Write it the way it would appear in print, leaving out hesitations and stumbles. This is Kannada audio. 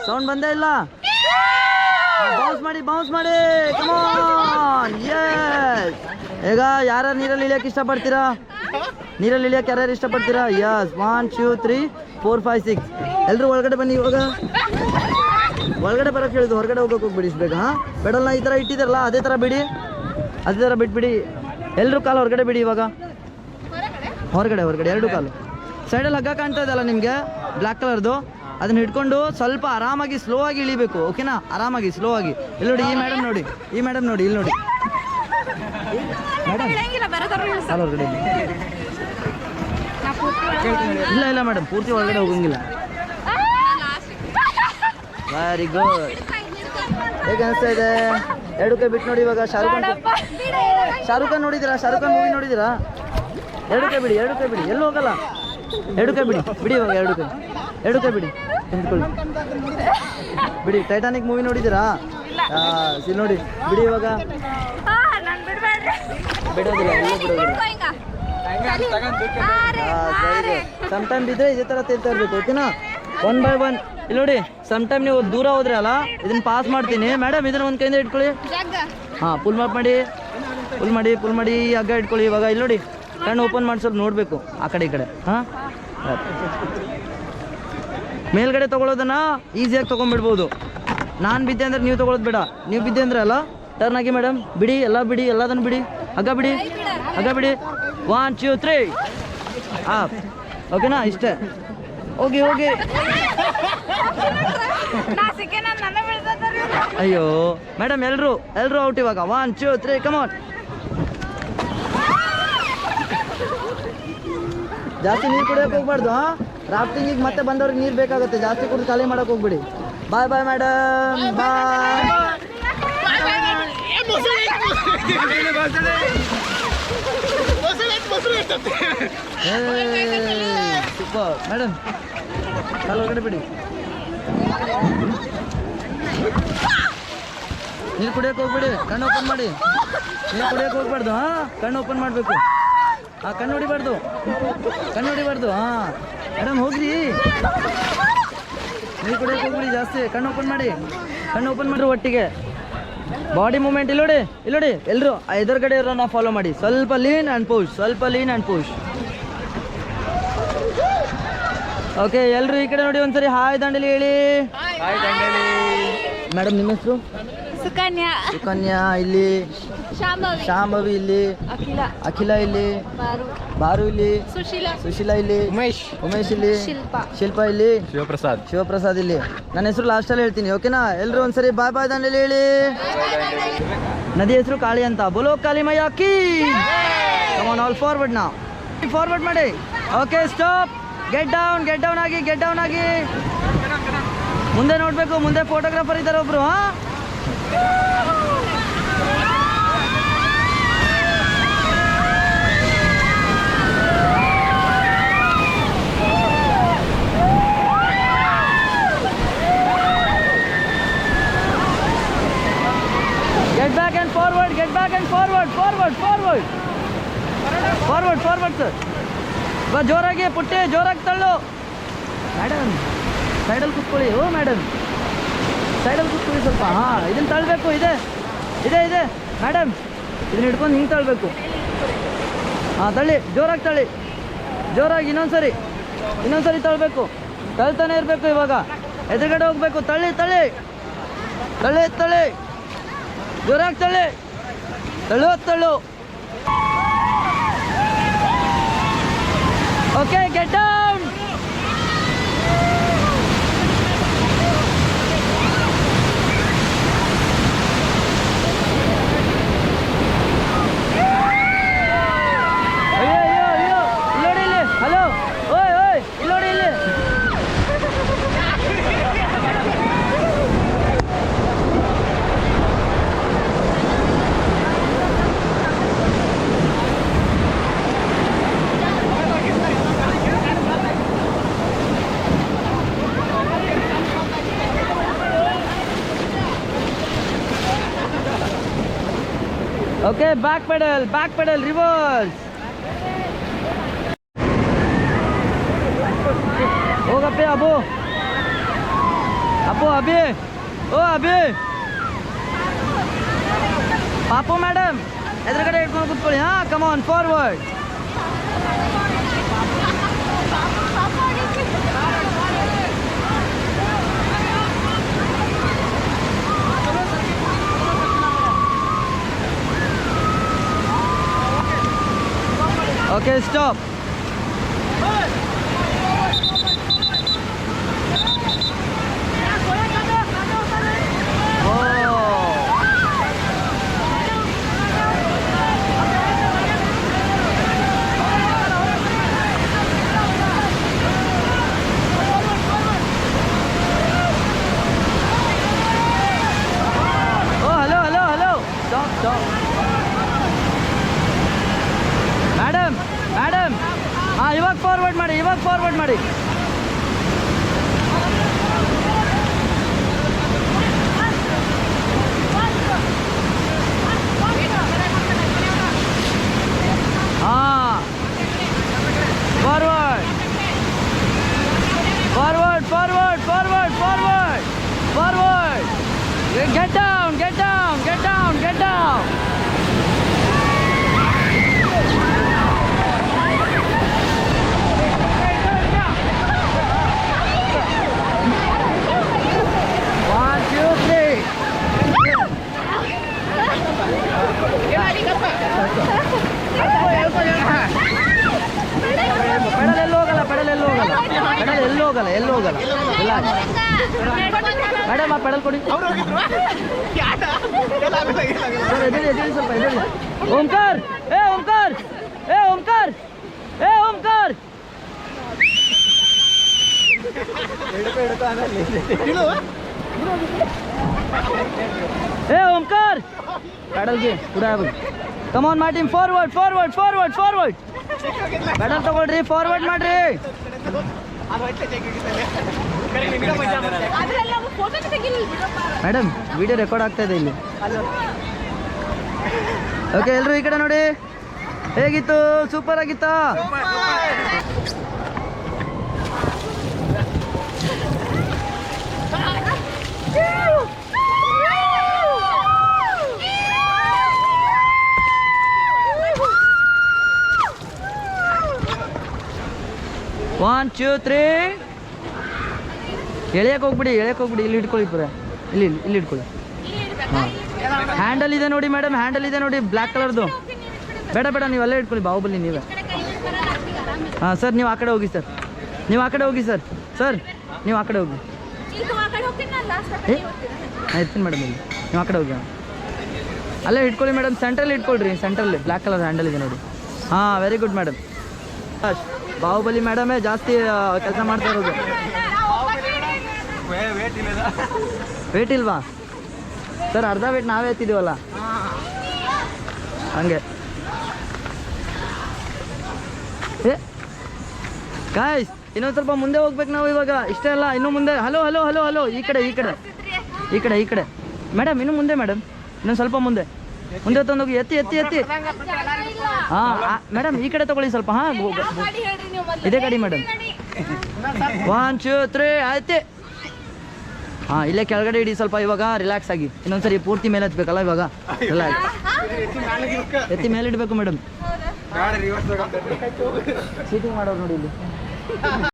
ಸೌಂಡ್ ಬಂದೇ ಇಲ್ಲ. ಬೌನ್ಸ್ ಮಾಡಿ ಕಮಾನ್. ಯಸ್. ಈಗ ಯಾರು ನೀರಲ್ಲಿ ಇಳಿಯಕ್ಕೆ ಇಷ್ಟಪಡ್ತೀರಾ? ನೀರಲ್ಲಿ ಇಳಿಯಕ್ಕೆ ಯಾರ್ಯಾರು ಇಷ್ಟಪಡ್ತೀರಾ? ಯಸ್. 1 2 3 4 5 6 ಎಲ್ಲರೂ ಒಳಗಡೆ ಬನ್ನಿ. ಇವಾಗ ಒಳಗಡೆ ಬರೋಕ್ಕೆ ಹೇಳಿದ್ದು, ಹೊರಗಡೆ ಹೋಗೋಕೆ ಹೋಗ್ಬಿಡಿ ಬೇಗ. ಹಾಂ, ಪೆಡಲ್ನ ಈ ಥರ ಇಟ್ಟಿದ್ದಾರಲ್ಲ ಅದೇ ಥರ ಬಿಡಿ, ಅದೇ ಥರ ಬಿಟ್ಬಿಡಿ. ಎಲ್ಲರೂ ಕಾಲು ಹೊರಗಡೆ ಬಿಡಿ. ಇವಾಗ ಹೊರಗಡೆ ಎರಡು ಕಾಲು. ಸೈಡಲ್ಲಿ ಹಗ್ಗ ಕಾಣ್ತಾ ಇದೆಯಲ್ಲ ನಿಮಗೆ, ಬ್ಲ್ಯಾಕ್ ಕಲರ್ದು, ಅದನ್ನ ಹಿಡ್ಕೊಂಡು ಸ್ವಲ್ಪ ಆರಾಮಾಗಿ ಸ್ಲೋ ಆಗಿ ಇಳಿಬೇಕು. ಓಕೆನಾ? ಆರಾಮಾಗಿ ಸ್ಲೋ ಆಗಿ. ಇಲ್ಲಿ ನೋಡಿ, ಈ ಮೇಡಮ್ ನೋಡಿ, ಇಲ್ಲಿ ನೋಡಿ ಮೇಡಮ್, ಕಾಲು ಹೊರಗಡೆ. ಇಲ್ಲ ಮೇಡಮ್, ಪೂರ್ತಿ ಒಳಗಡೆ ಹೋಗಂಗಿಲ್ಲ. Very good. ಹೇಗೆ ಅನಿಸ್ತಾ ಇದೆ? 2 ಕೈ ಬಿಟ್ಟು ನೋಡಿ. ಇವಾಗ ಶಾರುಖ್ ಖಾನ್ ನೋಡಿದ್ದೀರಾ? ಶಾರುಖ್ ಖಾನ್ ಮೂವಿ ನೋಡಿದ್ದೀರಾ? 2 ಕೈ ಬಿಡಿ, ಎಲ್ಲೂ ಹೋಗಲ್ಲ. 2 ಕೈ ಬಿಡಿ. ಇವಾಗ 2 ಕೈ ಬಿಡಿ, ನಿಂತ್ಕೊಳ್ಳಿ. ಬಿಡಿ. ಟೈಟಾನಿಕ್ ಮೂವಿ ನೋಡಿದ್ದೀರಾ? ಇಲ್ಲಿ ನೋಡಿ, ಬಿಡಿ. ಇವಾಗ ಬಿಡೋದಿಲ್ಲ, ಎಲ್ಲೂ ಬಿಡೋದಿಲ್ಲ. ಸಮ್ ಟೈಮ್ ಇದ್ರೆ ಇದೇ ಥರ ತೇಲ್ತಾ ಇರಬೇಕು. ಓಕೆನಾ? 1 by 1. ಇಲ್ಲಿ ನೋಡಿ, ಸಮ್ ಟೈಮ್ ನೀವು ದೂರ ಹೋದ್ರೆ ಅಲ್ಲ, ಇದನ್ನ ಪಾಸ್ ಮಾಡ್ತೀನಿ. ಮೇಡಮ್, ಇದನ್ನ ಒಂದು ಕೈಯಿಂದ ಇಟ್ಕೊಳ್ಳಿ. ಹಾಂ, ಪುಲ್ ಮಾಡಿ ಹಗ್ಗ ಇಟ್ಕೊಳ್ಳಿ. ಇವಾಗ ಇಲ್ಲಿ ನೋಡಿ, ಕಣ್ಣು ಓಪನ್ ಮಾಡಿ ಸ್ವಲ್ಪ ನೋಡಬೇಕು ಆ ಕಡೆ ಈ ಕಡೆ. ಹಾಂ, ಮೇಲ್ಗಡೆ ತೊಗೊಳೋದನ್ನ ಈಸಿಯಾಗಿ ತೊಗೊಂಡ್ಬಿಡ್ಬೋದು. ನಾನು ಬಿದ್ದೆ ಅಂದ್ರೆ ನೀವು ತೊಗೊಳೋದು ಬೇಡ. ನೀವು ಬಿದ್ದೆ ಅಂದ್ರೆ ಅಲ್ಲ, ಟರ್ನ್ ಆಗಿ ಮೇಡಮ್. ಬಿಡಿ, ಎಲ್ಲದನ್ನು ಬಿಡಿ. ಹಗ್ಗ ಬಿಡಿ. 1 2 3 ಹಾಂ, ಓಕೆನಾ? ಇಷ್ಟೇ. ಹೋಗಿ. ಅಯ್ಯೋ ಮೇಡಮ್, ಎಲ್ಲರೂ ಔಟ್ ಇವಾಗ. 1 2 3 ಕಮಾನ್. ಜಾಸ್ತಿ ನೀರು ಕುಡಿಯೋಕೆ ಹೋಗ್ಬಾರ್ದು. ಹಾಂ, ರಾಫ್ಟಿಂಗಿಗೆ ಮತ್ತೆ ಬಂದವ್ರಿಗೆ ನೀರು ಬೇಕಾಗುತ್ತೆ. ಜಾಸ್ತಿ ಕುಡಿದು ಖಾಲಿ ಮಾಡೋಕೆ ಹೋಗ್ಬಿಡಿ. ಬಾಯ್ ಮೇಡಮ್, ಬಾಯ್. ಸೂಪರ್ ಮೇಡಮ್, ಕಾಲು ಹೊರಗಡೆ ಬಿಡಿ. ನೀರು ಕುಡಿಯೋಕೆ ಹೋಗ್ಬಿಡಿ. ಕಣ್ಣು ಓಪನ್ ಮಾಡಿ. ನೀರು ಕುಡಿಯೋಕೆ ಹೋಗ್ಬಾರ್ದು. ಹಾಂ, ಕಣ್ಣು ಓಪನ್ ಮಾಡಬೇಕು. ಹಾಂ, ಕಣ್ಣು ಹೊಡಿಬಾರ್ದು. ಹಾಂ ಮೇಡಮ್, ಹೋಗ್ರಿ. ನೀರು ಕುಡಿಯೋಕೆ ಹೋಗ್ಬಿಡಿ ಜಾಸ್ತಿ. ಕಣ್ಣು ಓಪನ್ ಮಾಡಿ ಒಟ್ಟಿಗೆ. ಬಾಡಿ ಮೂಮೆಂಟ್ ಇಲ್ಲಿ ನೋಡಿ. ಎಲ್ಲರೂ ಎದುರುಗಡೆ ಇರೋನ ಫಾಲೋ ಮಾಡಿ. ಸ್ವಲ್ಪ ಲೀನ್ ಆ್ಯಂಡ್ ಪುಷ್. ಓಕೆ, ಎಲ್ಲರೂ ಈ ಕಡೆ ನೋಡಿ ಒಂದ್ಸರಿ. ಹಾಯ್ ದಂಡಲಿ ಹೇಳಿ. ಮೇಡಮ್, ನಿಮ್ಮ ಹೆಸರು? ಸುಕನ್ಯಾ ಇಲ್ಲಿ. ಶಾಂಭವಿ ಇಲ್ಲಿ. ಅಖಿಲ ಇಲ್ಲಿ. ಬಾರು ಇಲ್ಲಿ. ಸುಶೀಲಾ ಇಲ್ಲಿ. ಉಮೇಶ್ ಇಲ್ಲಿ. ಶಿಲ್ಪಾ ಇಲ್ಲಿ. ಶಿವಪ್ರಸಾದ್ ಇಲ್ಲಿ. ನನ್ನ ಹೆಸರು ಲಾಸ್ಟಲ್ಲಿ ಹೇಳ್ತೀನಿ. ಓಕೆನಾ? ಎಲ್ಲರೂ ಒಂದ್ಸರಿ ಬಾಯ್ ದಂಡಲಿ ಹೇಳಿ. ನದಿ ಹೆಸರು ಕಾಳಿ ಅಂತ. ಬೋಲೋ ಕಾಳಿ ಮೈಯಾ ಕೀ. Come on, all forward now. Forward ಮಾಡಿ. Okay, stop. ಗೆಟ್ ಡೌನ್ ಆಗಿ. ಮುಂದೆ ನೋಡಬೇಕು. ಮುಂದೆ ಫೋಟೋಗ್ರಾಫರ್ ಇದ್ದಾರೆ ಒಬ್ರು. ಹಾಂ, get back and forward sir. ಬಾ, ಜೋರಾಗಿ ಪುಟ್ಟಿ, ಜೋರಾಗಿ ತಳ್ಳು. ಮೇಡಮ್, ಸೈಡಲ್ಲಿ ಕೂತ್ಕೊಳ್ಳಿ. ಮೇಡಮ್, ಸೈಡಲ್ಲಿ ಕೂತ್ಕೊಳ್ಳಿ ಸ್ವಲ್ಪ. ಹಾಂ, ಇದನ್ನು ತಳ್ಳಬೇಕು. ಇದೆ ಮೇಡಮ್, ಇದನ್ನ ಹಿಡ್ಕೊಂಡು ಹಿಂಗೆ ತಳ್ಳಬೇಕು. ಹಾಂ, ತಳ್ಳಿ, ಜೋರಾಗಿ ಇನ್ನೊಂದ್ಸರಿ ತಳ್ಳಬೇಕು. ತಳ್ತಾನೆ ಇರಬೇಕು. ಇವಾಗ ಎದುರುಗಡೆ ಹೋಗ್ಬೇಕು. ತಳ್ಳಿ, ಜೋರಾಗಿ ತಳ್ಳು. Okay, get down. ಅಯ್ಯೋ, ಇಲ್ಲಿ ನೋಡಿ. ಹಲೋ, ಓಯ್, ಇಲ್ಲಿ ನೋಡಿ. Okay, back pedal, reverse. ಹೋಗಪ್ಪೆ Appu ಪಾಪು ಅಭಿ, ಓ ಅಭಿ, ಪಾಪು ಮೇಡಮ್ ಎದುರುಗಡೆ ಇಟ್ಕೊಂಡು ಕೂತ್ಕೊಳ್ಳಿ. ಹಾಂ, come on forward. Okay, stop. Madam madam, ಹಾಂ ಇವಾಗ ಫಾರ್ವರ್ಡ್ ಮಾಡಿ, ಇವಾಗ ಫಾರ್ವರ್ಡ್ ಮಾಡಿ. ಹಾಂ, forward forward forward forward forward forward. Get down get down get down get down. Pedal ಎಲ್ಲೂ ಹೋಗಲ್ಲ, ಪೆಡಲ್ ಎಲ್ಲೂ ಹೋಗಲ್ಲ, ಪೆಡಲ್ ಎಲ್ಲೂ ಹೋಗಲ್ಲ, ಎಲ್ಲೂ ಹೋಗಲ್ಲ. ಇಲ್ಲ ಮೇಡಮ್, ಆ ಪೆಡಲ್ ಕೊಡಿ ಸರ್. ಎದ್ದೇಳಿ ಸ್ವಲ್ಪ, ಎದ್ದೇಳಿ. ಓಂಕಾರ್, ಏ ಓಂಕಾರ್, ಏ ಓಂಕಾರ್, ಏ ಓಂಕಾರ್. ಏ ಓಂಕಾರ್, ಪೆಡಲ್ಗೆ ಕೂಡ ಕಮ್ ಆನ್ ಮಾಡಿ. Forward forward forward forward. Pedal ತಗೊಳ್ರಿ, ಫಾರ್ವರ್ಡ್ ಮಾಡ್ರಿ. ಮೇಡಮ್ ವಿಡಿಯೋ ರೆಕಾರ್ಡ್ ಆಗ್ತಾ ಇದೆ ಇಲ್ಲಿ. ಓಕೆ, ಎಲ್ಲರೂ ಈ ಕಡೆ ನೋಡಿ. ಹೇಗಿತ್ತು? ಸೂಪರ್ ಆಗಿತ್ತಾ? One two three. ಎಳೆಯಕ್ಕೆ ಹೋಗ್ಬಿಡಿ, ಎಳೆಯಕ್ಕೆ ಹೋಗ್ಬಿಡಿ. ಇಲ್ಲಿ ಇಟ್ಕೊಳ್ಳಿ ಪುರ, ಇಲ್ಲಿ ಇಲ್ಲಿ ಇಟ್ಕೊಳ್ಳಿ. ಹಾಂ, ಹ್ಯಾಂಡಲ್ ಇದೆ ನೋಡಿ ಮೇಡಮ್, ಹ್ಯಾಂಡಲ್ ಇದೆ ನೋಡಿ ಬ್ಲ್ಯಾಕ್ ಕಲರ್ದು. ಬೇಡ ಬೇಡ, ನೀವು ಅಲ್ಲೇ ಇಟ್ಕೊಳ್ಳಿ, ಬಾಹುಬಲಿ ನೀವೇ. ಹಾಂ ಸರ್, ನೀವು ಆ ಕಡೆ ಹೋಗಿ ಸರ್, ನೀವು ಆ ಕಡೆ ಹೋಗಿ ಸರ್. ಸರ್ ನೀವು ಆ ಕಡೆ ಹೋಗಿ. ಆಯ್ತೀನಿ ಮೇಡಮ್, ಇಲ್ಲಿ ನೀವು ಆ ಕಡೆ ಹೋಗಿ. ಅಲ್ಲೇ ಇಟ್ಕೊಳ್ಳಿ ಮೇಡಮ್, ಸೆಂಟ್ರಲ್ಲಿ ಇಟ್ಕೊಳ್ರಿ, ಸೆಂಟ್ರಲ್ಲಿ ಬ್ಲ್ಯಾಕ್ ಕಲರ್ ಹ್ಯಾಂಡಲ್ ಇದೆ ನೋಡಿ. ಹಾಂ, ವೆರಿ ಗುಡ್ ಮೇಡಮ್. ಬಾಹುಬಲಿ ಮೇಡಮೇ ಜಾಸ್ತಿ ಕೆಲಸ ಮಾಡ್ತಾ ಇರೋದು. ವೇಟ್ ಇಲ್ವಾ ಸರ್? ಅರ್ಧ ವೇಟ್ ನಾವೇ ಎತ್ತಿದ್ದೀವಲ್ಲ, ಹಂಗೆ. ಏ ಗಾಯ್ಸ್, ಇನ್ನೊಂದು ಸ್ವಲ್ಪ ಮುಂದೆ ಹೋಗ್ಬೇಕು ನಾವು ಇವಾಗ. ಇಷ್ಟೇ ಅಲ್ಲ, ಇನ್ನೂ ಮುಂದೆ. ಹಲೋ ಹಲೋ ಹಲೋ ಹಲೋ, ಈ ಕಡೆ ಈ ಕಡೆ ಈ ಕಡೆ ಈ ಕಡೆ ಮೇಡಮ್, ಇನ್ನೂ ಮುಂದೆ ಮೇಡಮ್, ಇನ್ನೊಂದು ಸ್ವಲ್ಪ ಮುಂದೆ ಮುಂದೆ ತಂದೋಗಿ. ಎತ್ತಿ ಎತ್ತಿ ಎತ್ತಿ. ಹಾಂ ಮೇಡಮ್, ಈ ಕಡೆ ತಗೊಳ್ಳಿ ಸ್ವಲ್ಪ. ಹಾಂ, ಇದೇ ಗಾಡಿ ಮೇಡಮ್. ಒನ್ ಟೂ ತ್ರೀ, ಆಯ್ತು. ಹಾಂ, ಇಲ್ಲೇ ಕೆಳಗಡೆ ಇಡಿ ಸ್ವಲ್ಪ. ಇವಾಗ ರಿಲ್ಯಾಕ್ಸ್ ಆಗಿ. ಇನ್ನೊಂದ್ಸರಿ ಪೂರ್ತಿ ಮೇಲೆ ಹತ್ಬೇಕಲ್ಲ ಇವಾಗ. ರಿಲ್ಯಾಕ್ಸ್, ಎತ್ತಿ ಮೇಲೆ ಇಡಬೇಕು ಮೇಡಮ್. ಸೀಟಿಂಗ್ ಮಾಡೋರು ನೋಡಿ ಇಲ್ಲಿ.